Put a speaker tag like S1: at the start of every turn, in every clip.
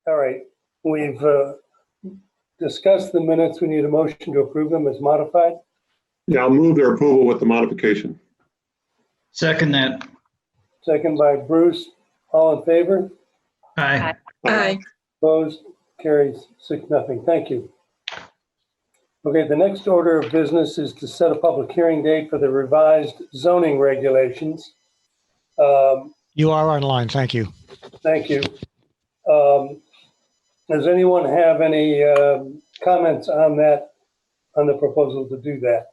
S1: All right, we've discussed the minutes. We need a motion to approve them as modified.
S2: Yeah, I'll move their approval with the modification.
S3: Second that.
S1: Second by Bruce. All in favor?
S3: Aye.
S4: Aye.
S1: Opposed? Carries 6-0. Thank you. Okay, the next order of business is to set a public hearing date for the revised zoning regulations.
S5: You are online. Thank you.
S1: Thank you. Does anyone have any comments on that, on the proposal to do that?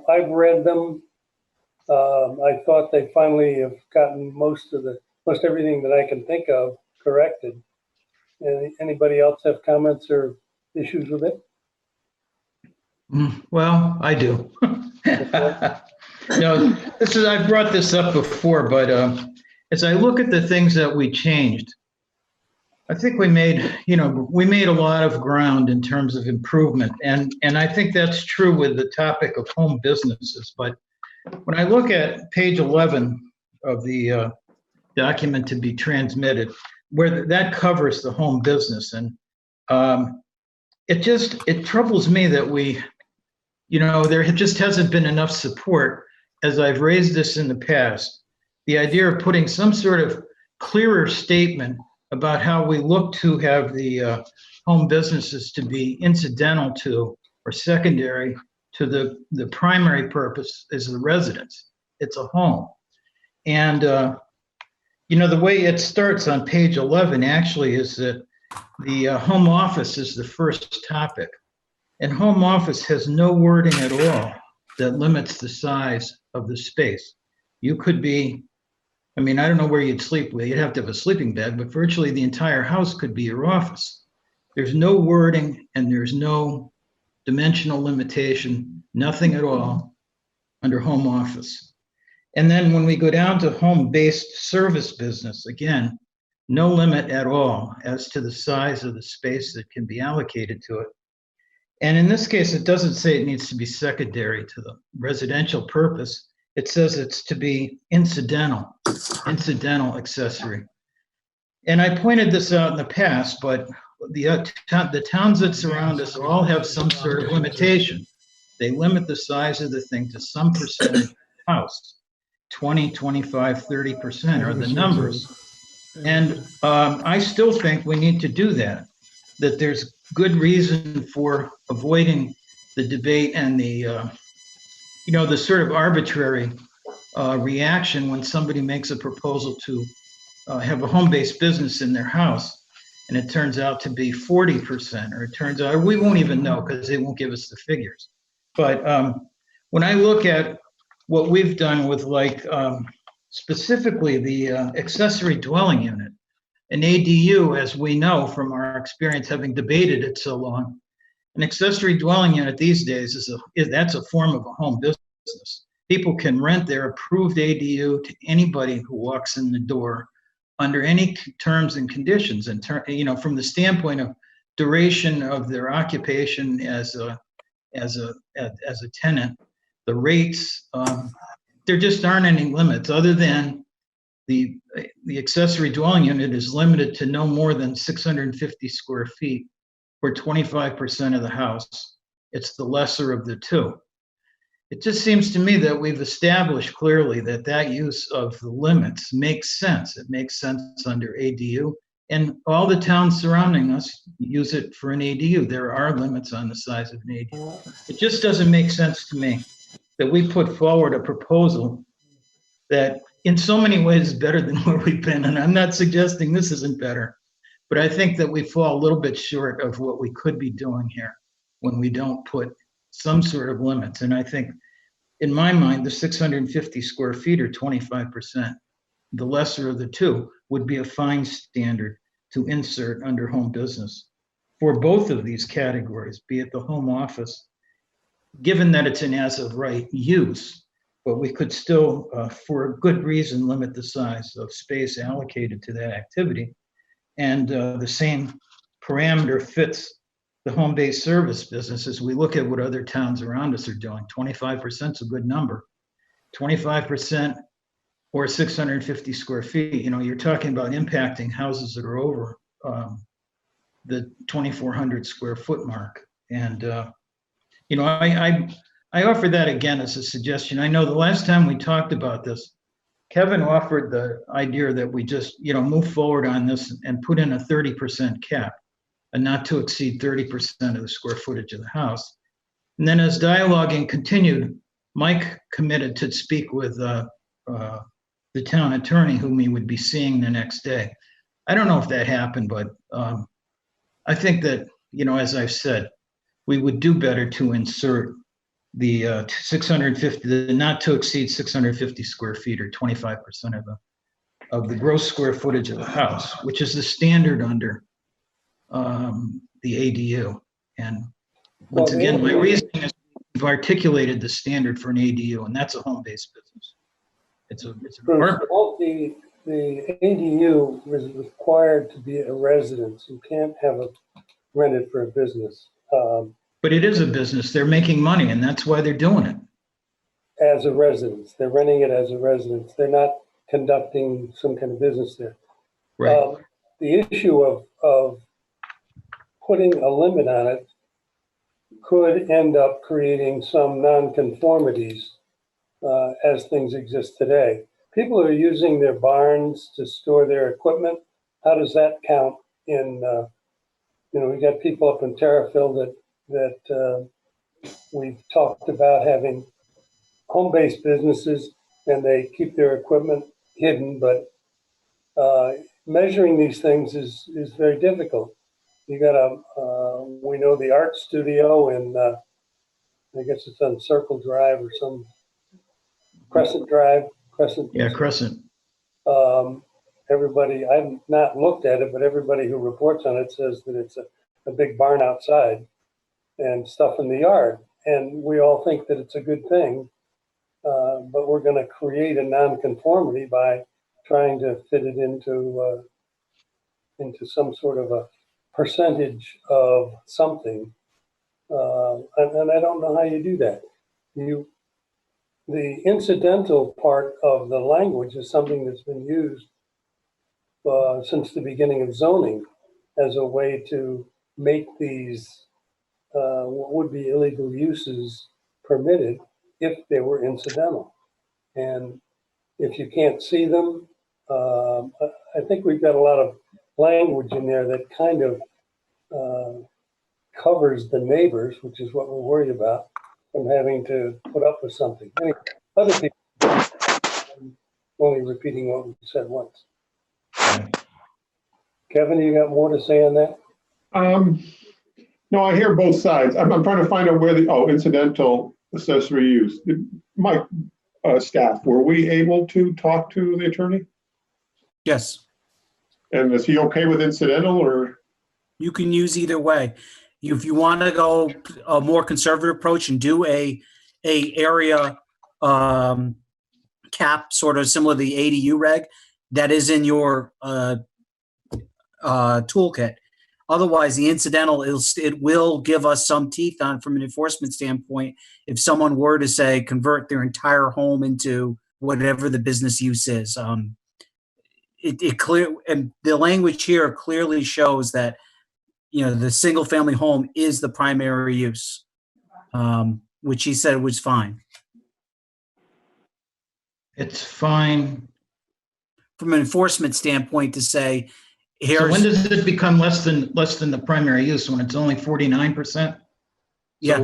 S1: I've read them. I thought they finally have gotten most everything that I can think of corrected. Anybody else have comments or issues with it?
S3: Well, I do. No, I've brought this up before, but as I look at the things that we changed, I think we made a lot of ground in terms of improvement. And I think that's true with the topic of home businesses. But when I look at page 11 of the document to be transmitted, where that covers the home business, and it troubles me that there just hasn't been enough support, as I've raised this in the past, the idea of putting some sort of clearer statement about how we look to have the home businesses to be incidental to or secondary to the primary purpose is the residence. It's a home. And, the way it starts on page 11 actually is that the home office is the first topic. And home office has no wording at all that limits the size of the space. You could be, I don't know where you'd sleep with. You'd have to have a sleeping bed, but virtually the entire house could be your office. There's no wording and there's no dimensional limitation, nothing at all under home office. And then when we go down to home-based service business, again, no limit at all as to the size of the space that can be allocated to it. And in this case, it doesn't say it needs to be secondary to the residential purpose. It says it's to be incidental accessory. And I pointed this out in the past, but the towns that surround us all have some sort of limitation. They limit the size of the thing to some percentage of the house. 20, 25, 30% are the numbers. And I still think we need to do that there's good reason for avoiding the debate and the sort of arbitrary reaction when somebody makes a proposal to have a home-based business in their house, and it turns out to be 40%, or it turns out, we won't even know because they won't give us the figures. But when I look at what we've done with specifically the accessory dwelling unit, an ADU, as we know from our experience having debated it so long, an accessory dwelling unit these days that's a form of a home business. People can rent their approved ADU to anybody who walks in the door under any terms and conditions. And from the standpoint of duration of their occupation as a tenant, the rates, there just aren't any limits other than the accessory dwelling unit is limited to no more than 650 square feet for 25% of the house. It's the lesser of the two. It just seems to me that we've established clearly that use of the limits makes sense. It makes sense under ADU, and all the towns surrounding us use it for an ADU. There are limits on the size of an ADU. It just doesn't make sense to me that we put forward a proposal that in so many ways is better than where we've been. And I'm not suggesting this isn't better, but I think that we fall a little bit short of what we could be doing here when we don't put some sort of limits. And I think, in my mind, the 650 square feet or 25%, the lesser of the two, would be a fine standard to insert under home business for both of these categories, be it the home office, given that it's an as of right use, but we could still, for a good reason, limit the size of space allocated to that activity. And the same parameter fits the home-based service business as we look at what other towns around us are doing. 25% is a good number. 25% or 650 square feet, you're talking about impacting houses that are over the 2,400 square foot mark. And, you know, I offer that again as a suggestion. I know the last time we talked about this, Kevin offered the idea that we just, you know, move forward on this and put in a 30% cap, and not to exceed 30% of the square footage of the house. And then as dialoguing continued, Mike committed to speak with the town attorney, whom he would be seeing the next day. I don't know if that happened, but I think that, you know, as I've said, we would do better to insert the 650, the not to exceed 650 square feet, or 25% of the gross square footage of the house, which is the standard under the ADU. And once
S1: Well,
S3: again, my reasoning is we've articulated the standard for an ADU, and that's a home-based business. It's an apartment.
S1: The ADU is required to be a residence. You can't have it rented for a business.
S3: But it is a business. They're making money, and that's why they're doing it.
S1: As a residence, they're renting it as a residence. They're not conducting some kind of business there.
S3: Right.
S1: The issue of putting a limit on it could end up creating some nonconformities as things exist today. People are using their barns to store their equipment. How does that count in, you know, we got people up in Terriffill that we've talked about having home-based businesses, and they keep their equipment hidden, but measuring these things is very difficult. You got we know the art studio in, I guess it's on Circle Drive or some Crescent Drive, Crescent.
S3: Yeah, Crescent.
S1: Everybody, I've not looked at it, but everybody who reports on it says that it's a big barn outside and stuff in the yard. And we all think that it's a good thing, but we're going to create a nonconformity by trying to fit it into some sort of a percentage of something. And I don't know how you do that. The incidental part of the language is something that's been used since the beginning of zoning as a way to make these what would be illegal uses permitted if they were incidental. And if you can't see them, I think we've got a lot of language in there that kind of covers the neighbors, which is what we're worried about, from having to put up with something. Anyway, other people, I'm only repeating what we said once. Kevin, you got more to say on that?
S2: No, I hear both sides. I'm trying to find out where incidental accessory use. Mike, staff, were we able to talk to the attorney?
S4: Yes,
S2: And is he okay with incidental, or?
S4: you can use either way. If you want to go a more conservative approach and do a area cap, sort of similar to the ADU reg, that is in your toolkit. Otherwise, the incidental, it will give us some teeth on from an enforcement standpoint if someone were to say convert their entire home into whatever the business use is. It clear, and the language here clearly shows that, you know, the single family home is the primary use, which he said was fine.
S3: It's fine.
S4: From an enforcement standpoint to say, here's.
S3: So when does it become less than the primary use? When it's only 49%?
S4: Yeah.
S3: So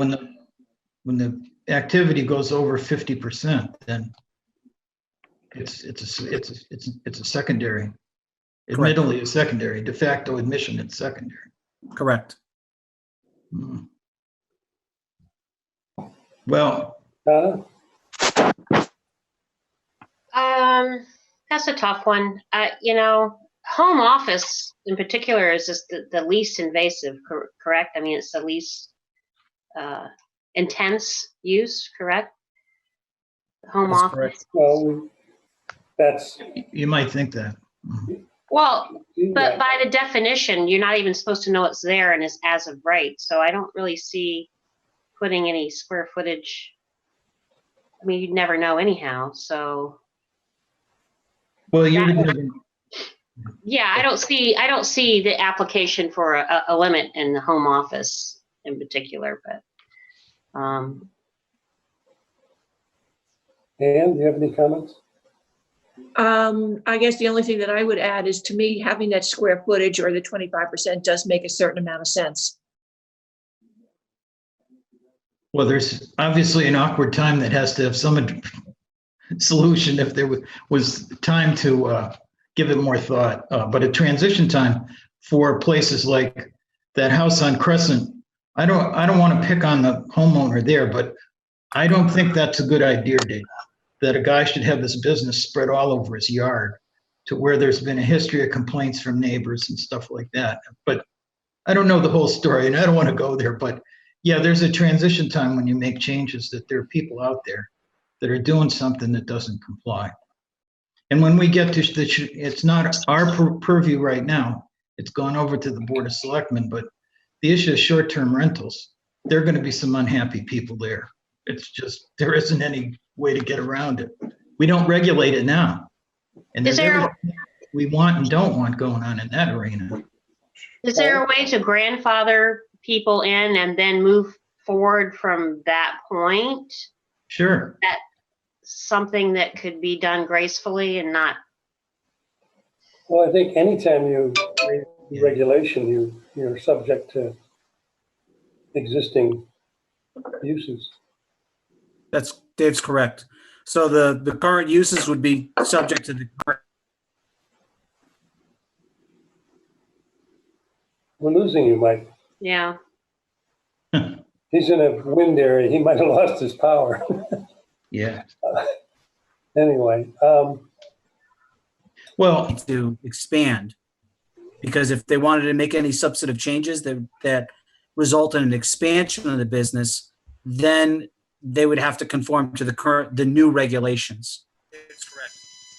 S3: when the activity goes over 50%, then it's a secondary. Admittedly, a secondary. De facto admission, it's secondary.
S4: Correct.
S3: Well,
S6: that's a tough one. You know, home office in particular is just the least invasive, correct? I mean, it's the least intense use, correct? Home
S4: That's
S6: office.
S4: correct.
S1: Well, that's.
S3: you might think that.
S6: Well, but by the definition, you're not even supposed to know it's there and it's as of right. So I don't really see putting any square footage. I mean, you'd never know anyhow. So.
S3: Well, you would never.
S6: Yeah, I don't see the application for a limit in the home office in particular, but,
S1: Ann, do you have any comments?
S7: I guess the only thing that I would add is, to me, having that square footage or the 25% does make a certain amount of sense.
S3: Well, there's obviously an awkward time that has to have some solution if there was time to give it more thought. But a transition time for places like that house on Crescent, I don't want to pick on the homeowner there, but I don't think that's a good idea, Dave, that a guy should have his business spread all over his yard to where there's been a history of complaints from neighbors and stuff like that. But I don't know the whole story and I don't want to go there, but yeah, there's a transition time when you make changes that there are people out there that are doing something that doesn't comply. And when we get to it's not our purview right now. It's gone over to the Board of Selectmen, but the issue of short-term rentals, there are going to be some unhappy people there. It's just, there isn't any way to get around it. We don't regulate it now. And
S6: Is
S3: there's
S6: there-
S3: everything we want and don't want going on in that arena.
S6: is there a way to grandfather people in and then move forward from that point?
S3: Sure.
S6: Something that could be done gracefully and not,
S1: Well, I think anytime you create regulation, you're subject to existing uses.
S4: That's Dave's correct. So the current uses would be subject to the current.
S1: We're losing you, Mike.
S6: yeah.
S1: He's in a wind area. He might have lost his power.
S3: Yeah.
S1: Anyway,
S3: Well,
S4: To expand, because if they wanted to make any substantive changes that result in an expansion of the business, then they would have to conform to the new regulations. That's correct.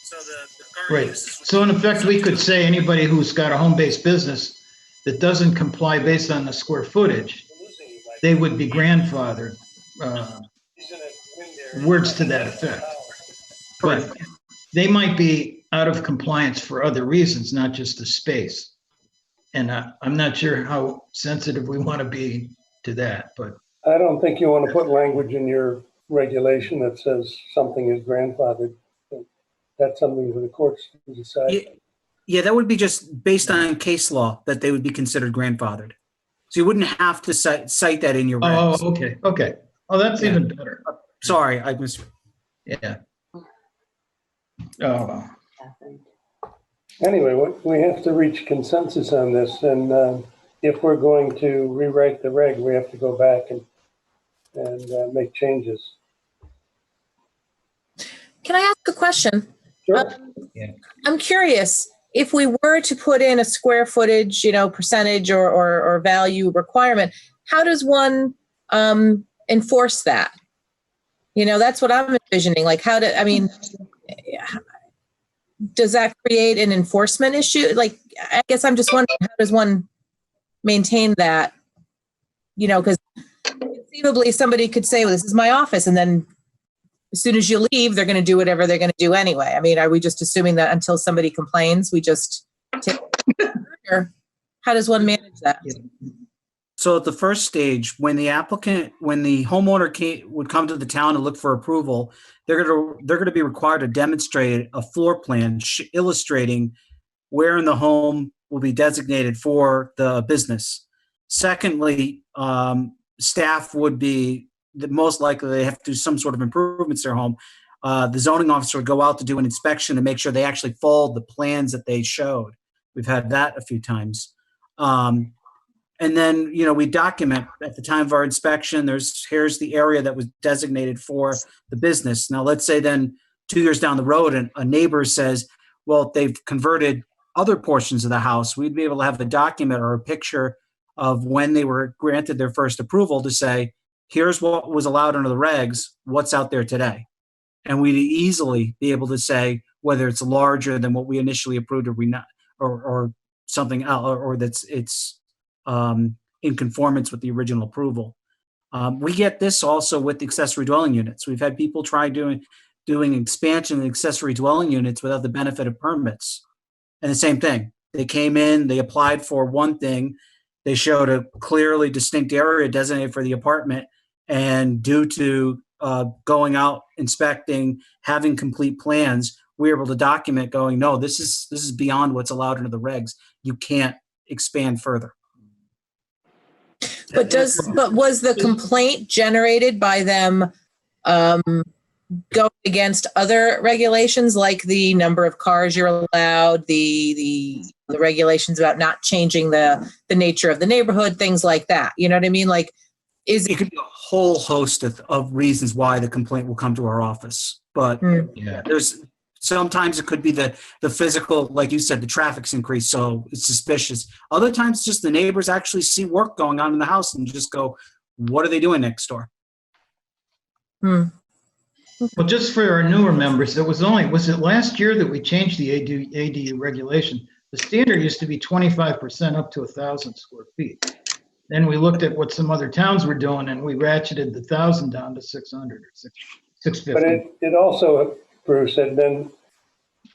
S4: So the current
S3: right. So in effect, we could say anybody who's got a home-based business that doesn't comply based on the square footage, they would be grandfathered. Words to that effect. But they might be out of compliance for other reasons, not just the space. And I'm not sure how sensitive we want to be to that, but
S1: I don't think you want to put language in your regulation that says something is grandfathered. That's something for the courts to decide.
S4: Yeah, that would be just based on case law that they would be considered grandfathered. So you wouldn't have to cite that in your regs.
S3: oh, okay. Oh, that's
S4: Yeah.
S3: even better.
S4: Sorry, I missed.
S3: Yeah. Oh,
S1: Anyway, we have to reach consensus on this, and if we're going to rewrite the reg, we have to go back and make changes.
S8: Can I ask a question?
S1: Sure.
S8: I'm curious, if we were to put in a square footage, percentage or value requirement, how does one enforce that? That's what I'm envisioning. Like, does that create an enforcement issue? Like, I guess I'm just wondering, how does one maintain that? Because conceivably somebody could say, well, this is my office. And then as soon as you leave, they're going to do whatever they're going to do anyway. I mean, are we just assuming that until somebody complains, we just take or how does one manage that?
S4: So at the first stage, when the homeowner would come to the town and look for approval, they're going to be required to demonstrate a floor plan illustrating where in the home will be designated for the business. Secondly, staff would be most likely they have to do some sort of improvements to their home. The zoning officer would go out to do an inspection to make sure they actually followed the plans that they showed. We've had that a few times. And then, we document at the time of our inspection, here's the area that was designated for the business. Now, let's say then 2 years down the road, and a neighbor says, well, they've converted other portions of the house. We'd be able to have a document or a picture of when they were granted their first approval to say, here's what was allowed under the regs, what's out there today. And we'd easily be able to say whether it's larger than what we initially approved or we not, or something else, or it's in conformance with the original approval. We get this also with accessory dwelling units. We've had people try doing expansion of accessory dwelling units without the benefit of permits. And the same thing. They came in, they applied for one thing. They showed a clearly distinct area designated for the apartment. And due to going out, inspecting, having complete plans, we were able to document going, no, this is beyond what's allowed under the regs. You can't expand further.
S8: But was the complaint generated by them going against other regulations, like the number of cars you're allowed, the regulations about not changing the nature of the neighborhood, things like that? You know what I mean? Like,
S4: It could be a whole host of reasons why the complaint will come to our office. But
S3: Yeah.
S4: there's sometimes it could be the physical, like you said, the traffic's increased, so it's suspicious. Other times, just the neighbors actually see work going on in the house and just go, what are they doing next door?
S3: Well, just for our newer members, was it last year that we changed the ADU regulation? The standard used to be 25% up to 1,000 square feet. Then we looked at what some other towns were doing, and we ratcheted the 1,000 down to 600 or 650.
S1: But it also, Bruce, had been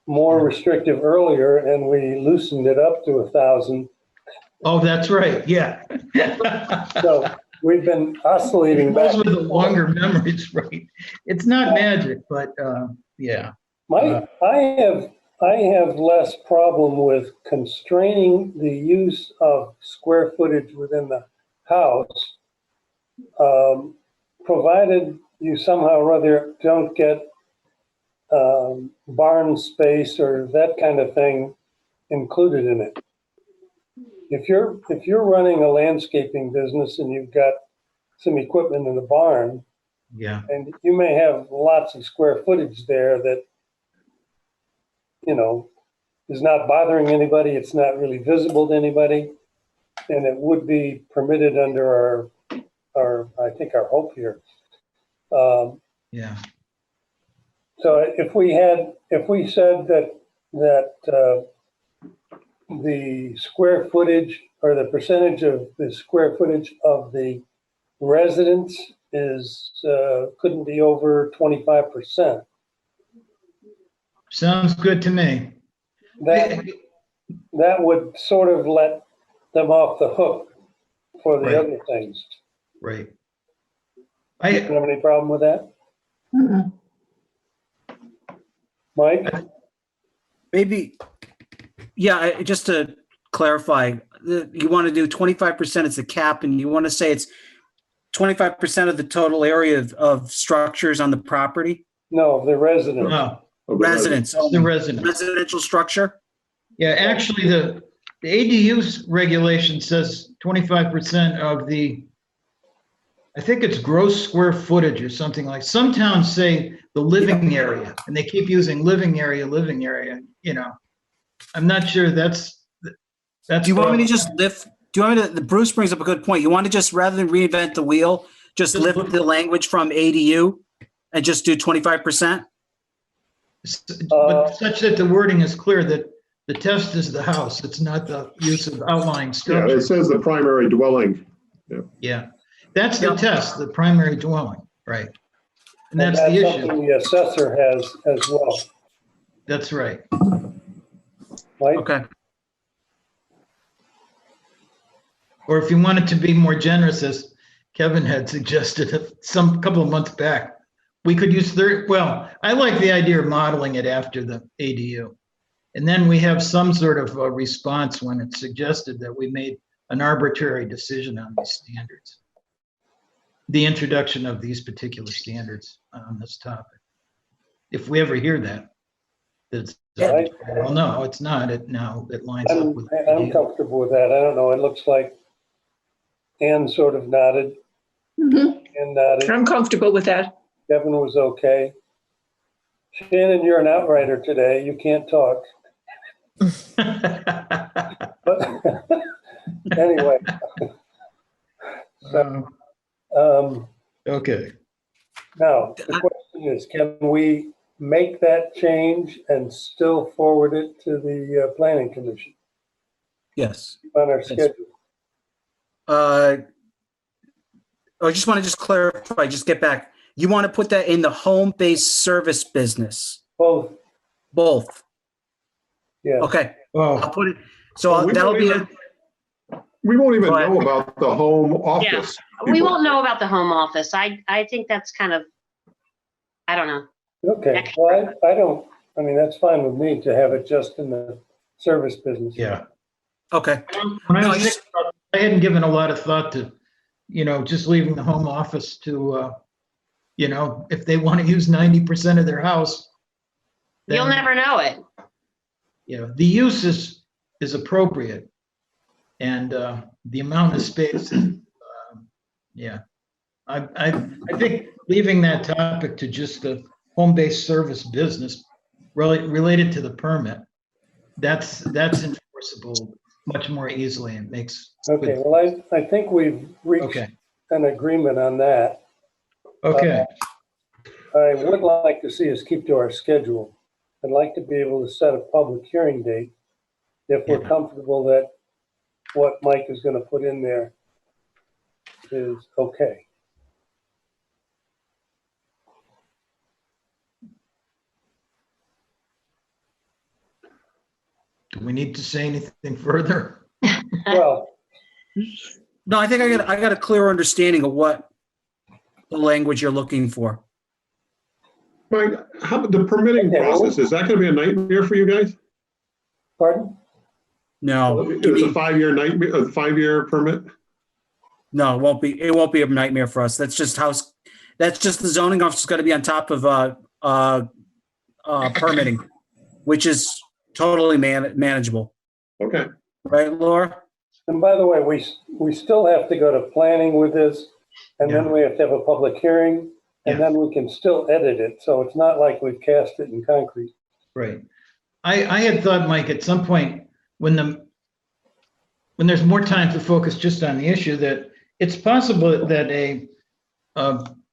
S1: more restrictive earlier, and we loosened it up to 1,000.
S3: Oh, that's right. Yeah.
S1: So we've been oscillating back.
S3: Those were the longer memories, right? It's not magic, but yeah.
S1: I have less problem with constraining the use of square footage within the house, provided you somehow or other don't get barn space or that kind of thing included in it. If you're running a landscaping business and you've got some equipment in the barn,
S3: Yeah.
S1: and you may have lots of square footage there that, is not bothering anybody, it's not really visible to anybody, and it would be permitted under our I think our hope here.
S3: Yeah.
S1: So if we said that the square footage or the percentage of the square footage of the residence couldn't be over 25%.
S3: Sounds good to me.
S1: That would sort of let them off the hook for the
S3: Right.
S1: other things.
S3: Right.
S1: You don't have any problem with that?
S7: Mhm.
S1: Mike?
S4: Maybe, yeah, just to clarify, you want to do 25% as the cap, and you want to say it's 25% of the total area of structures on the property?
S1: No, the resident.
S3: No,
S4: Residents,
S3: the resident.
S4: residential structure?
S3: Yeah, actually, the ADU regulation says 25% of I think it's gross square footage or something like. Some towns say the living area, and they keep using living area. I'm not sure that's.
S4: Do you want me to just lift? Do you want me to? Bruce brings up a good point. You want to just, rather than reinvent the wheel, just lift the language from ADU and just do 25%?
S3: But such that the wording is clear that the test is the house. It's not the use of outlying
S2: Yeah,
S3: structure.
S2: it says the primary dwelling.
S3: Yeah, that's the test, the primary dwelling, right? And that's the issue.
S1: Something the assessor has as well.
S3: That's right.
S1: Mike?
S4: Okay.
S3: Or if you wanted to be more generous, as Kevin had suggested a couple of months back, we could use well, I like the idea of modeling it after the ADU. And then we have some sort of a response when it's suggested that we made an arbitrary decision on these standards. The introduction of these particular standards on this topic. If we ever hear that, well, no, it's not. It lines up with.
S1: I'm comfortable with that. I don't know. It looks like Ann sort of nodded.
S7: Mhm.
S1: Ann nodded.
S7: I'm comfortable with that.
S1: Kevin was okay. Shannon, you're an outrider today. You can't talk. But anyway.
S3: Okay.
S1: Now, the question is, can we make that change and still forward it to the planning commission
S4: Yes.
S1: on our schedule?
S4: I just want to clarify, get back. You want to put that in the home-based service business?
S1: Both,
S4: Both?
S1: yeah.
S4: Okay. I'll
S3: Oh,
S4: put it, so
S2: Well, we
S4: that'll
S2: won't
S4: be,
S2: even- We won't even
S4: Go ahead.
S2: know about the home office.
S6: We
S2: people.
S6: won't know about the home office. I think that's kind of, I don't know.
S1: Okay, well, I mean, that's fine with me to have it just in the service business.
S3: yeah.
S4: okay.
S3: When I
S4: No,
S3: was
S4: I just-
S3: thinking about it, I hadn't given a lot of thought to, just leaving the home office to, if they want to use 90% of their house.
S6: You'll
S3: then,
S6: never know it.
S3: the use is appropriate. And the amount of space, yeah. I think leaving that topic to just the home-based service business related to the permit, that's enforceable much more easily and makes.
S1: Okay, well, I think we've reached
S3: Okay,
S1: an agreement on that.
S3: okay,
S1: I would like to see us keep to our schedule. I'd like to be able to set a public hearing date if we're
S3: Yeah.
S1: comfortable that what Mike is going to put in there is okay.
S3: do we need to say anything further?
S1: Well,
S4: No, I think I got a clear understanding of what the language you're looking for.
S2: Mike, how about the permitting
S1: Okay, well,
S2: process? Is that gonna be a nightmare for you guys?
S1: pardon?
S4: No,
S2: It was a 5-year nightmare, a 5-year permit?
S4: no, it won't be a nightmare for us. That's just the zoning officer's got to be on top of permitting, which is totally manageable.
S2: Okay,
S4: Right, Laura?
S1: And by the way, we still have to go to planning with this, and then
S3: Yeah.
S1: we have to have a public hearing, and
S3: Yeah.
S1: then we can still edit it. So it's not like we've cast it in concrete.
S3: Right. I had thought, Mike, at some point, when there's more time to focus just on the issue, that it's possible that a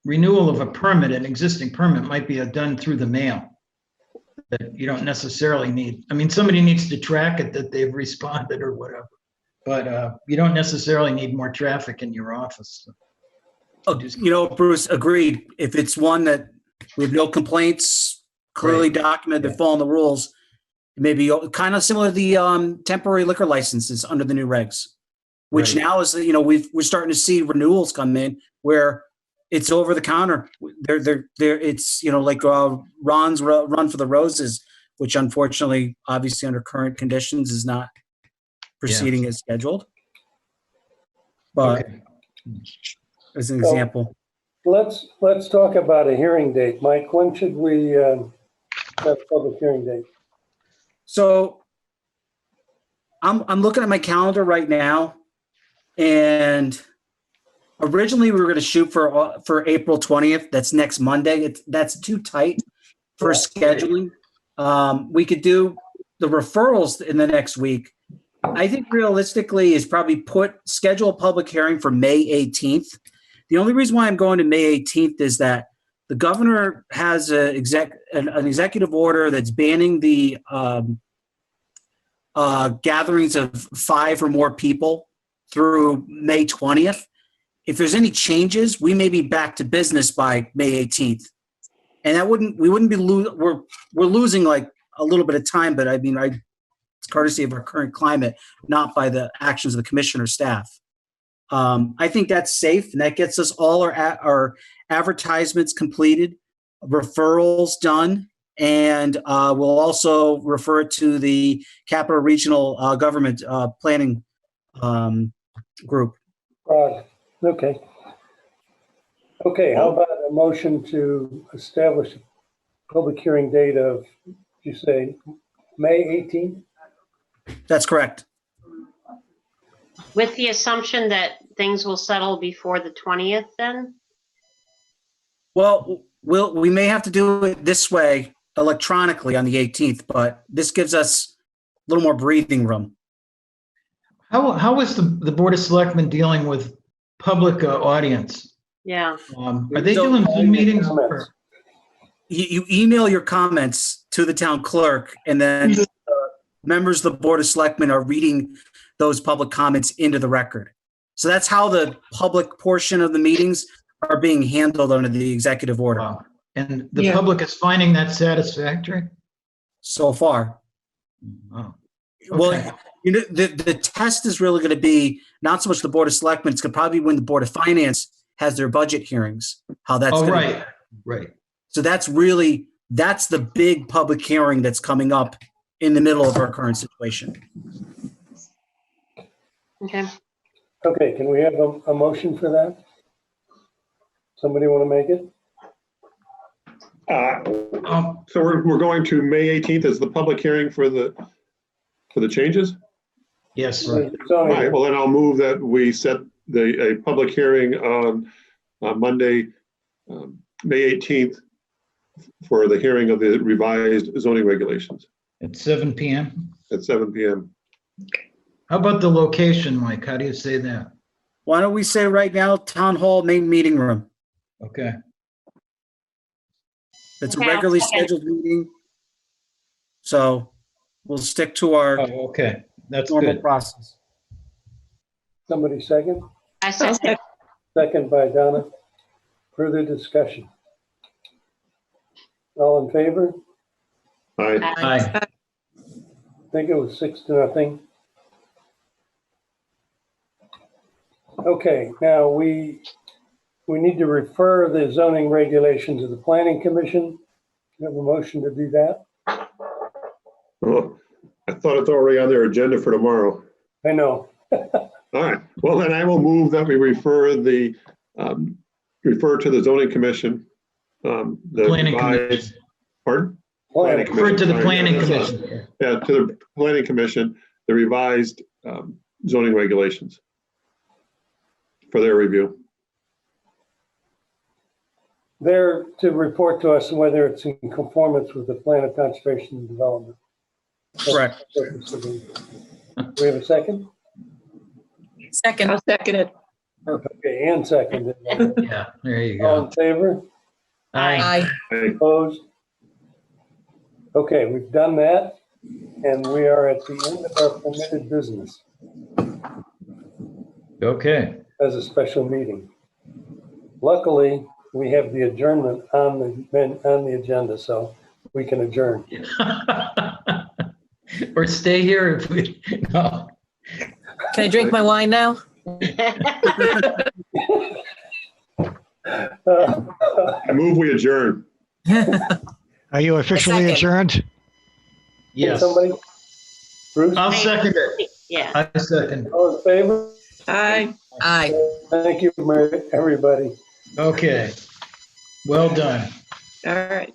S3: renewal of a permit, an existing permit, might be done through the mail. That you don't necessarily need. I mean, somebody needs to track it that they've responded or whatever. But you don't necessarily need more traffic in your office.
S4: Oh, Bruce, agreed. If it's one that we have no complaints, clearly documented, they're following the rules, maybe kind of similar to the temporary liquor licenses under the new regs, which
S3: Right.
S4: now is, we're starting to see renewals come in where it's over the counter. It's, like Ron's Run for the Roses, which unfortunately, obviously under current conditions is not proceeding as scheduled. But
S3: Okay.
S4: as an
S1: So-
S4: example.
S1: Let's talk about a hearing date. Mike, when should we have a public hearing date?
S4: So I'm looking at my calendar right now, and originally we were going to shoot for April 20th. That's next Monday. That's too tight for scheduling. We could do the referrals in the next week. I think realistically is probably schedule a public hearing for May 18th. The only reason why I'm going to May 18th is that the governor has an executive order that's banning the gatherings of 5 or more people through May 20th. If there's any changes, we may be back to business by May 18th. And we're losing like a little bit of time, but I mean, it's courtesy of our current climate, not by the actions of the commissioner staff. I think that's safe, and that gets us all our advertisements completed, referrals done, and we'll also refer it to the Capital Regional Government Planning Group.
S1: Okay. Okay, how about a motion to establish a public hearing date of, you say, May 18th?
S4: That's correct.
S6: With the assumption that things will settle before the 20th then?
S4: Well, we may have to do it this way electronically on the 18th, but this gives us a little more breathing room.
S3: How is the Board of Selectmen dealing with public audience?
S6: Yeah.
S3: Are they doing Zoom meetings? Or?
S4: You email your comments to the town clerk, and then members of the Board of Selectmen are reading those public comments into the record. So that's how the public portion of the meetings are being handled under the executive order.
S3: Wow. And the public is finding that satisfactory?
S4: So far.
S3: Wow.
S4: Well,
S3: Okay.
S4: the test is really going to be not so much the Board of Selectmen, it's going to probably be when the Board of Finance has their budget hearings, how that's
S3: Oh,
S4: going
S3: right, right.
S4: So that's the big public hearing that's coming up in the middle of our current situation.
S6: Okay.
S1: Okay, can we have a motion for that? Somebody want to make it?
S2: So we're going to May 18th as the public hearing for the changes?
S3: Yes.
S2: All right, well, then I'll move that we set a public hearing on Monday, May 18th for the hearing of the revised zoning regulations
S3: At 7 PM.
S2: at 7 PM.
S3: How about the location, Mike? How do you say that?
S4: Why don't we say right now, Town Hall main meeting room?
S3: Okay.
S4: It's a
S6: Okay, I'll
S4: regularly
S6: second.
S4: scheduled meeting. So we'll stick to our
S3: Oh, okay. That's
S4: normal
S3: good.
S4: process.
S1: Somebody second?
S6: I said,
S1: Second by Donna. Further discussion? All in favor?
S2: Aye.
S3: Aye.
S1: I think it was 6-0. Okay, now we need to refer the zoning regulations to the planning commission. You have a motion to do that?
S2: Oh, I thought it's already on their agenda for tomorrow.
S1: I know.
S2: All right, well, then I will move that we refer to the zoning commission. The
S3: Planning
S2: revised-
S3: commission.
S2: Pardon?
S1: Planning.
S3: Refer to the
S2: Sorry,
S3: planning
S2: yeah, that's
S3: commission.
S2: Yeah, to the planning commission, the revised zoning regulations for their review.
S1: They're to report to us whether it's in conformance with the plan of conservation and development.
S4: Correct.
S1: Do we have a second?
S8: Second.
S7: I'll second it.
S1: Okay, and seconded.
S3: Yeah, there you
S1: All
S3: go.
S1: in favor?
S3: Aye.
S8: Aye.
S1: Opposed? Okay, we've done that, and we are at the end of our permitted business
S3: Okay.
S1: as a special meeting. Luckily, we have the adjournment on the agenda, so we can adjourn.
S3: Or stay here if we, no.
S8: Can I drink my wine now?
S2: I move we adjourn.
S5: Are you officially
S8: Second.
S5: adjourned?
S3: Yes.
S1: Somebody? Bruce?
S3: I'll second it.
S6: yeah.
S3: I second.
S1: All in favor?
S7: Aye.
S8: Aye.
S1: Thank you, everybody.
S3: Okay. Well done.
S7: All right.